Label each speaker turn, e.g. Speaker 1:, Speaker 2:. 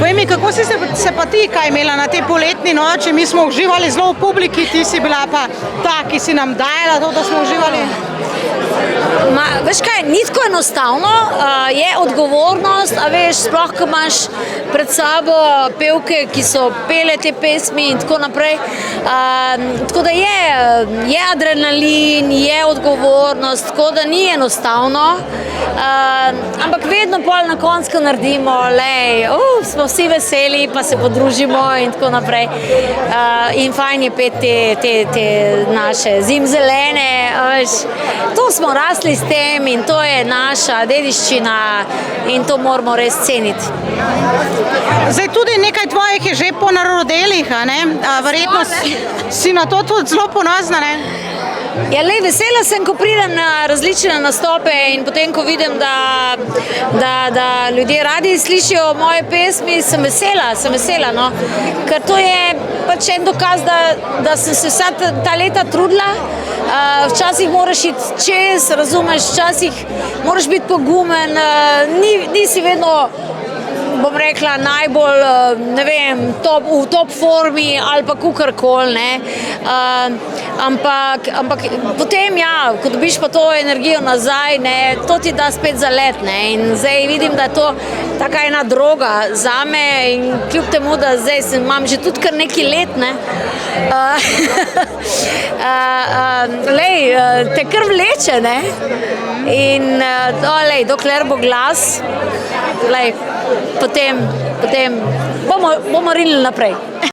Speaker 1: Povej mi, kako si se pa ti kaj imela na te poletni noči? Mi smo uživali zelo v publiki, ti si bila pa ta, ki si nam dajala to, da smo uživali.
Speaker 2: Veš kaj, ni tako enostavno, je odgovornost, a veš, sploh, ko imaš pred sabo pevke, ki so pele te pesmi in tako naprej. Tako da je adrenalin, je odgovornost, tako da ni enostavno. Ampak vedno pol na koncu naredimo, smo vsi veseli, pa se podružimo in tako naprej. In fajn je pet te naše zimzelene, veš, to smo rasli s tem in to je naša dediščina in to moramo res ceniti.
Speaker 1: Zdaj tudi nekaj tvojih je že ponarodelih, a ne? Verjetno si na to tudi zelo ponosna, ne?
Speaker 2: Ja, vesela sem, ko pridem na različne nastope in potem, ko vidim, da ljudje radi slišijo moje pesmi, sem vesela, no. Ker to je pač en dokaz, da sem se vsa ta leta trudila. Včasih moraš iti čez, razumeš, včasih moraš biti pogumen, nisi vedno, bom rekla, najbolj, ne vem, v top formi ali pa kakorkoli, ne. Ampak potem, ja, ko dobiš pa to energijo nazaj, ne, to ti da spet zalet, ne. In zdaj vidim, da je to taka ena droga zame in kljub temu, da zdaj imam že tudi kar nekaj let, ne. Te kar vleče, ne. In dokler bo glas, potem bomo rinili naprej.